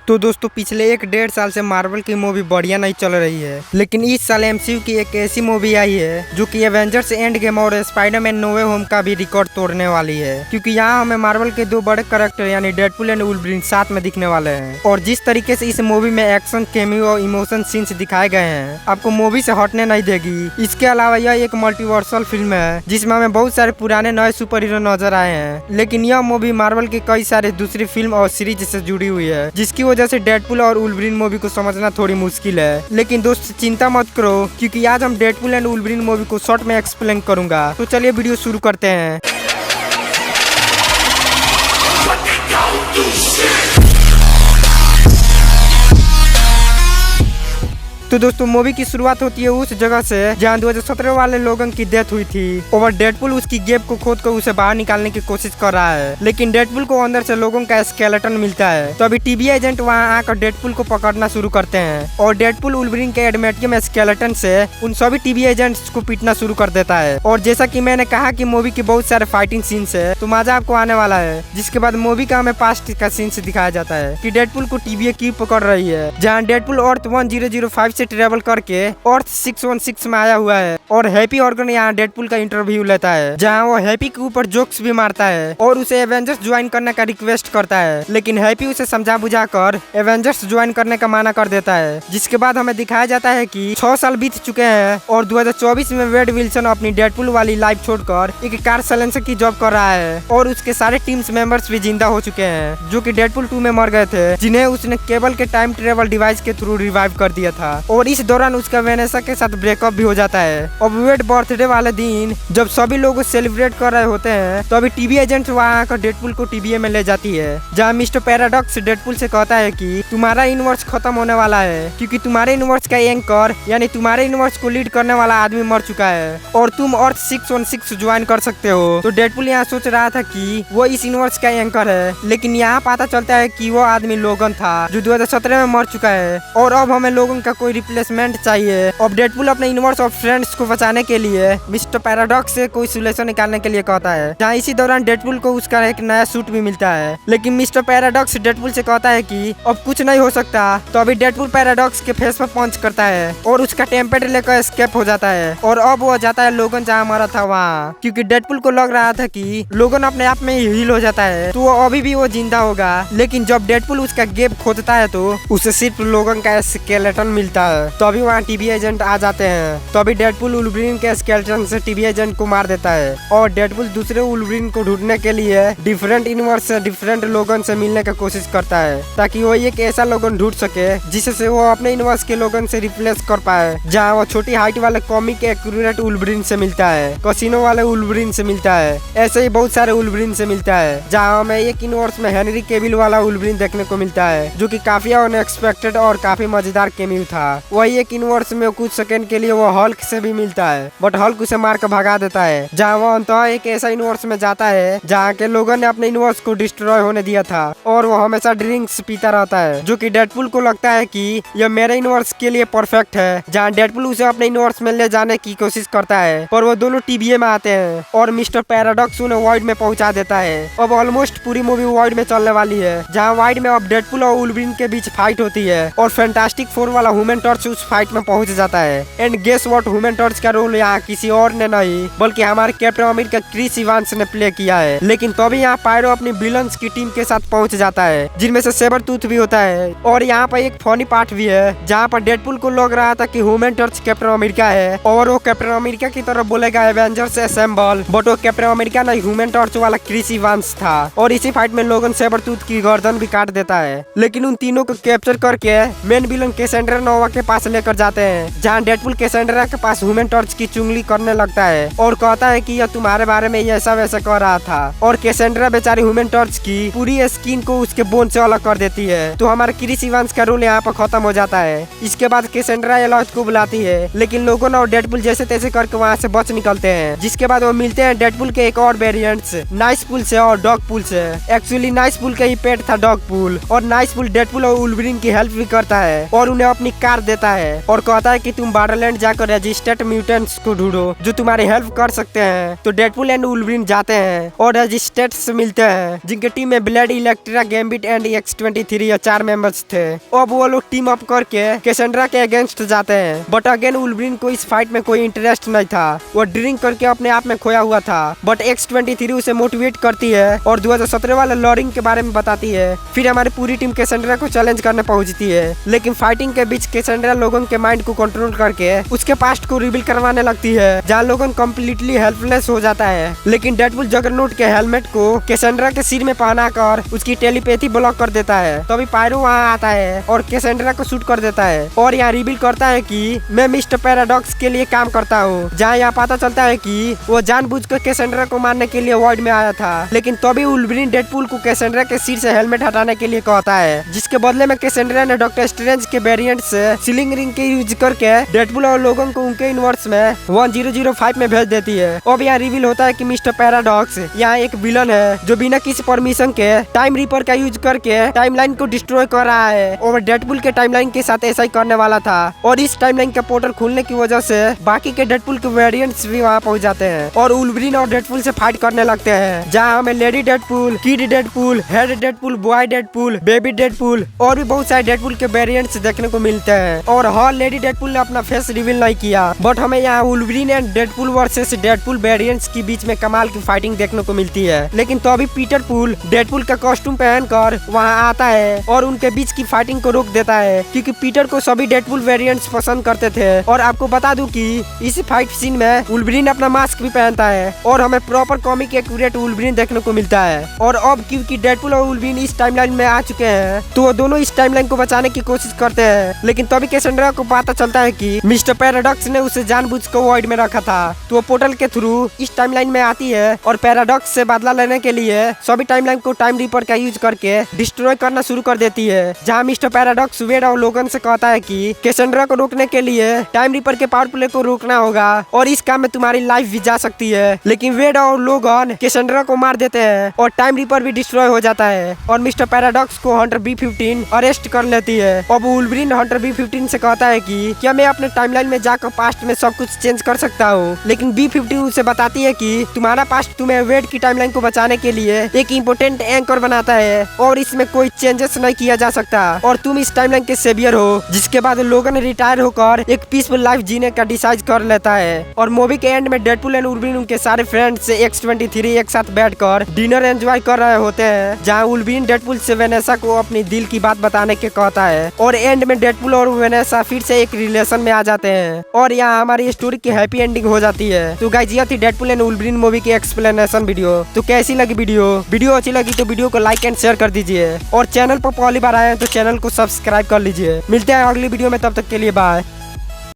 तो दोस्तों पिछले 1-1.5 साल से मार्वल की मूवी बढ़िया नहीं चल रही है, लेकिन इस साल एमसीयू की एक ऐसी मूवी आई है जो कि एवेंजर्स एंड गेम और स्पाइडरमैन नो वे होम का भी रिकॉर्ड तोड़ने वाली है। क्योंकि यहाँ हमें मार्वल के दो बड़े कैरेक्टर यानी डेडपुल एंड वुल्वरीन साथ में दिखने वाले हैं। और जिस तरीके से इस मूवी में एक्शन, केमियो और इमोशन सीन्स दिखाए गए हैं, आपको मूवी से हटने नहीं देगी। इसके अलावा यह एक मल्टीवर्सल फिल्म है जिसमें हमें बहुत सारे पुराने नए सुपर हीरो नजर आए हैं। लेकिन यह मूवी मार्वल की कई सारे दूसरी फिल्म और सीरीज से जुड़ी हुई है, जिसकी वजह से डेडपुल और वुल्वरीन मूवी को समझना थोड़ी मुश्किल है। लेकिन दोस्त चिंता मत करो, क्योंकि आज हम डेडपुल एंड वुल्वरीन मूवी को शॉर्ट में एक्सप्लेन करूंगा। तो चलिए वीडियो शुरू करते हैं। तो दोस्तों मूवी की शुरुआत होती है उस जगह से जहां 2017 वाले लोगन की डेथ हुई थी और डेडपुल उसकी गेब को खोद कर उसे बाहर निकालने की कोशिश कर रहा है। लेकिन डेडपुल को अंदर से लोगों का स्केलेटन मिलता है। तो अभी टीबी एजेंट वहां आकर डेडपुल को पकड़ना शुरू करते हैं और डेडपुल वुल्वरीन के एडमेटियम स्केलेटन से उन सभी टीबी एजेंट्स को पीटना शुरू कर देता है। और जैसा कि मैंने कहा कि मूवी के बहुत सारे फाइटिंग सीन्स है, तो मजा आपको आने वाला है। जिसके बाद मूवी का हमें पास्ट का सीन्स दिखाया जाता है कि डेडपुल को टीबी क्यों पकड़ रही है, जहाँ डेडपुल अर्थ 1005 से ट्रेवल करके अर्थ 616 में आया हुआ है। और हैप्पी ऑर्गन यहाँ डेडपुल का इंटरव्यू लेता है, जहाँ वो हैप्पी के ऊपर जोक्स भी मारता है और उसे एवेंजर्स ज्वाइन करने का रिक्वेस्ट करता है। लेकिन हैप्पी उसे समझा बुझा कर एवेंजर्स ज्वाइन करने का माना कर देता है। जिसके बाद हमें दिखाया जाता है कि 6 साल बीत चुके हैं और 2024 में वेड विल्सन अपनी डेडपुल वाली लाइफ छोड़कर एक कार साइलेंसर की जॉब कर रहा है और उसके सारे टीम्स मेंबर्स भी जिंदा हो चुके हैं, जो कि डेडपुल 2 में मर गए थे, जिन्हें उसने केबल के टाइम ट्रेवल डिवाइस के थ्रू रिवाइव कर दिया था। और इस दौरान उसका वेनेसा के साथ ब्रेकअप भी हो जाता है। अब वेड बर्थडे वाले दिन जब सभी लोग सेलिब्रेट कर रहे होते हैं, तो अभी टीबी एजेंट वहाँ आकर डेडपुल को टीबीए में ले जाती है, जहाँ मिस्टर पैराडॉक्स डेडपुल से कहता है कि तुम्हारा यूनिवर्स खत्म होने वाला है, क्योंकि तुम्हारे यूनिवर्स का एंकर यानी तुम्हारे यूनिवर्स को लीड करने वाला आदमी मर चुका है और तुम अर्थ 616 ज्वाइन कर सकते हो। तो डेडपुल यहाँ सोच रहा था कि वो इस यूनिवर्स का एंकर है, लेकिन यहाँ पता चलता है कि वो आदमी लोगन था जो 2017 में मर चुका है और अब हमें लोगन का कोई रिप्लेसमेंट चाहिए। अब डेडपुल अपने यूनिवर्स और फ्रेंड्स को बचाने के लिए मिस्टर पैराडॉक्स से कोई सोल्यूशन निकालने के लिए कहता है, जहाँ इसी दौरान डेडपुल को उसका एक नया सूट भी मिलता है। लेकिन मिस्टर पैराडॉक्स डेडपुल से कहता है कि अब कुछ नहीं हो सकता। तो अभी डेडपुल पैराडॉक्स के फेस पर पंच करता है और उसका टेम्पलेट लेकर एस्केप हो जाता है और अब वो जाता है लोगन जहाँ मरा था वहाँ, क्योंकि डेडपुल को लग रहा था कि लोगन अपने आप में ही हील हो जाता है, तो वो अभी भी वो जिंदा होगा। लेकिन जब डेडपुल उसका गेब खोदता है तो उसे सिर्फ लोगन का स्केलेटन मिलता है। तो अभी वहाँ टीबी एजेंट आ जाते हैं। तो अभी डेडपुल वुल्वरीन के स्केलेटन से टीबी एजेंट को मार देता है और डेडपुल दूसरे वुल्वरीन को ढूंढने के लिए डिफरेंट यूनिवर्स से डिफरेंट लोगन से मिलने की कोशिश करता है, ताकि वो एक ऐसा लोगन ढूंढ सके जिससे वो अपने यूनिवर्स के लोगन से रिप्लेस कर पाए। जहाँ वो छोटी हाइट वाले कॉमिक एक्यूरेट वुल्वरीन से मिलता है, कसिनो वाले वुल्वरीन से मिलता है, ऐसे ही बहुत सारे वुल्वरीन से मिलता है। जहाँ हमें एक यूनिवर्स में हेनरी केविल वाला वुल्वरीन देखने को मिलता है, जो कि काफी अनएक्सपेक्टेड और काफी मजेदार केमियो था। वही एक यूनिवर्स में कुछ सेकंड के लिए वो हल्क से भी मिलता है, बट हल्क उसे मार कर भगा देता है। जहाँ वो अंततः एक ऐसा यूनिवर्स में जाता है जहाँ के लोगों ने अपने यूनिवर्स को डिस्ट्रॉय होने दिया था और वो हमेशा ड्रिंक्स पीता रहता है, जो कि डेडपुल को लगता है कि यह मेरे यूनिवर्स के लिए परफेक्ट है। जहाँ डेडपुल उसे अपने यूनिवर्स में ले जाने की कोशिश करता है, पर वो दोनों टीबीए में आते हैं और मिस्टर पैराडॉक्स उन्हें वाइड में पहुंचा देता है। अब ऑलमोस्ट पूरी मूवी वाइड में चलने वाली है, जहाँ वाइड में अब डेडपुल और वुल्वरीन के बीच फाइट होती है और फैंटास्टिक फोर वाला ह्यूमन टॉर्च उस फाइट में पहुंच जाता है। And guess what, human torch का रोल यहाँ किसी और ने नहीं बल्कि हमारे कैप्टन अमेरिका क्रिस इवांस ने प्ले किया है। लेकिन तभी यहाँ पायरो अपनी विलन्स की टीम के साथ पहुंच जाता है, जिनमें से सेबरटूथ भी होता है। और यहाँ पर एक फनी पार्ट भी है, जहाँ पर डेडपुल को लग रहा था कि ह्यूमन टॉर्च कैप्टन अमेरिका है और वो कैप्टन अमेरिका की तरफ बोलेगा एवेंजर्स असेंबल, बट वो कैप्टन अमेरिका नहीं ह्यूमन टॉर्च वाला क्रिस इवांस था। और इसी फाइट में लोगन सेबरटूथ की गर्दन भी काट देता है। लेकिन उन तीनों को कैप्चर करके मेन विलन कैसेंड्रा नोवा के पास लेकर जाते हैं, जहाँ डेडपुल कैसेंड्रा के पास ह्यूमन टॉर्च की चुंगली करने लगता है और कहता है कि यह तुम्हारे बारे में ऐसा वैसा कर रहा था। और कैसेंड्रा बेचारी ह्यूमन टॉर्च की पूरी स्किन को उसके बोन से अलग कर देती है। तो हमारे क्रिस इवांस का रोल यहाँ पर खत्म हो जाता है। इसके बाद कैसेंड्रा एलॉयड को बुलाती है, लेकिन लोगों और डेडपुल जैसे तैसे करके वहाँ से बच निकलते हैं। जिसके बाद वो मिलते हैं डेडपुल के एक और वेरिएंट्स नाइसपुल से और डॉगपुल से। एक्चुअली नाइसपुल का ही पेट था डॉगपुल, और नाइसपुल डेडपुल और वुल्वरीन की हेल्प भी करता है और उन्हें अपनी कार देता है और कहता है कि तुम बॉर्डरलैंड जाकर रजिस्टर्ड म्यूटेंट्स को ढूंढो जो तुम्हारी हेल्प कर सकते हैं। तो डेडपुल एंड वुल्वरीन जाते हैं और रजिस्टर्ड से मिलते हैं जिनके टीम में blade, Electra, gambit and X-23 या 4 मेंबर्स थे। अब वो लोग टीम अप करके कैसेंड्रा के अगेंस्ट जाते हैं, बट अगेन वुल्वरीन को इस फाइट में कोई इंटरेस्ट नहीं था। वो ड्रिंक करके अपने आप में खोया हुआ था, बट X-23 उसे मोटिवेट करती है और 2017 वाले लॉरिंग के बारे में बताती है। फिर हमारी पूरी टीम कैसेंड्रा को चैलेंज करने पहुंचती है, लेकिन फाइटिंग के बीच कैसेंड्रा लोगों के माइंड को कंट्रोल करके उसके पास्ट को रिवील करवाने लगती है, जहाँ लोगन कम्प्लीटली हेल्पलेस हो जाता है। लेकिन डेडपुल जगरनॉट के हेलमेट को कैसेंड्रा के सिर में पहना कर उसकी टेलीपैथी ब्लॉक कर देता है। तभी पायरो वहाँ आता है और कैसेंड्रा को शूट कर देता है और यहाँ रिवील करता है कि मैं मिस्टर पैराडॉक्स के लिए काम करता हूँ। जहाँ यहाँ पता चलता है कि वो जानबूझकर कैसेंड्रा को मारने के लिए वॉर्ड में आया था, लेकिन तभी वुल्वरीन डेडपुल को कैसेंड्रा के सिर से हेलमेट हटाने के लिए कहता है, जिसके बदले में कैसेंड्रा ने डॉक्टर स्ट्रेंज के वेरिएंट से सीलिंग रिंग के यूज करके डेडपुल और लोगों को उनके यूनिवर्स में 1005 में भेज देती है। अब यहाँ रिवील होता है कि मिस्टर पैराडॉक्स यहाँ एक विलन है जो बिना किसी परमिशन के टाइम रीपर का यूज करके टाइमलाइन को डिस्ट्रॉय कर रहा है और डेडपुल के टाइमलाइन के साथ ऐसा ही करने वाला था। और इस टाइमलाइन का पोर्टल खुलने की वजह से बाकी के डेडपुल के वेरिएंट्स भी वहाँ पहुँच जाते हैं और वुल्वरीन और डेडपुल से फाइट करने लगते हैं, जहाँ हमें lady Deadpool, kid Deadpool, head Deadpool, boy Deadpool, baby Deadpool और भी बहुत सारे डेडपुल के वेरिएंट्स देखने को मिलते हैं। और हाँ, लेडी डेडपुल ने अपना फेस रिवील नहीं किया, बट हमें यहाँ Wolverine and Deadpool versus Deadpool variants के बीच में कमाल की फाइटिंग देखने को मिलती है। लेकिन तो अभी पीटर पुल डेडपुल का कॉस्ट्यूम पहनकर वहाँ आता है और उनके बीच की फाइटिंग को रोक देता है, क्योंकि पीटर को सभी डेडपुल वेरिएंट्स पसंद करते थे। और आपको बता दूं कि इस फाइट सीन में वुल्वरीन अपना मास्क भी पहनता है और हमें प्रॉपर कॉमिक एक्यूरेट वुल्वरीन देखने को मिलता है। और अब क्योंकि डेडपुल और वुल्वरीन इस टाइमलाइन में आ चुके हैं, तो वो दोनों इस टाइमलाइन को बचाने की कोशिश करते हैं। लेकिन तभी कैसेंड्रा को पता चलता है कि मिस्टर पैराडॉक्स ने उसे जानबूझकर वॉइड में रखा था, तो वो पोर्टल के थ्रू इस टाइमलाइन में आती है और पैराडॉक्स से बदला लेने के लिए सभी टाइमलाइन को टाइम रीपर का यूज करके डिस्ट्रॉय करना शुरू कर देती है। जहाँ मिस्टर पैराडॉक्स वेड और लोगन से कहता है कि कैसेंड्रा को रोकने के लिए टाइम रीपर के पावर प्ले को रोकना होगा और इस काम में तुम्हारी लाइफ भी जा सकती है। लेकिन वेड और लोगन कैसेंड्रा को मार देते हैं और टाइम रीपर भी डिस्ट्रॉय हो जाता है और मिस्टर पैराडॉक्स को हंटर B-15 अरेस्ट कर लेती है। अब वुल्वरीन हंटर B-15 से कहता है कि क्या मैं अपने टाइमलाइन में जाकर पास्ट में सब कुछ चेंज कर सकता हूँ, लेकिन B-15 उसे बताती है कि तुम्हारा पास्ट तुम्हें वेड की टाइमलाइन को बचाने के लिए एक इम्पोर्टेंट एंकर बनाता है और इसमें कोई चेंजेस नहीं किया जा सकता और तुम इस टाइमलाइन के सेवियर हो। जिसके बाद लोगन रिटायर होकर एक पीसफुल लाइफ जीने का डिसाइड कर लेता है। और मूवी के एंड में डेडपुल एंड वुल्वरीन उनके सारे फ्रेंड्स X-23 एक साथ बैठकर डिनर एंजॉय कर रहे होते हैं, जहाँ वुल्वरीन डेडपुल से वेनेसा को अपनी दिल की बात बताने के कहता है और एंड में डेडपुल और वेनेसा फिर से एक रिलेशन में आ जाते हैं और यहाँ हमारी स्टोरी की हैप्पी एंडिंग हो जाती है। तो गाइस, ये थी डेडपुल एंड वुल्वरीन मूवी की एक्सप्लेनेशन वीडियो। तो कैसी लगी वीडियो अच्छी लगी तो वीडियो को लाइक एंड शेयर कर दीजिए और चैनल पर पहली बार आए हैं तो चैनल को सब्सक्राइब कर लीजिए। मिलते हैं अगली वीडियो में, तब तक के लिए बाय।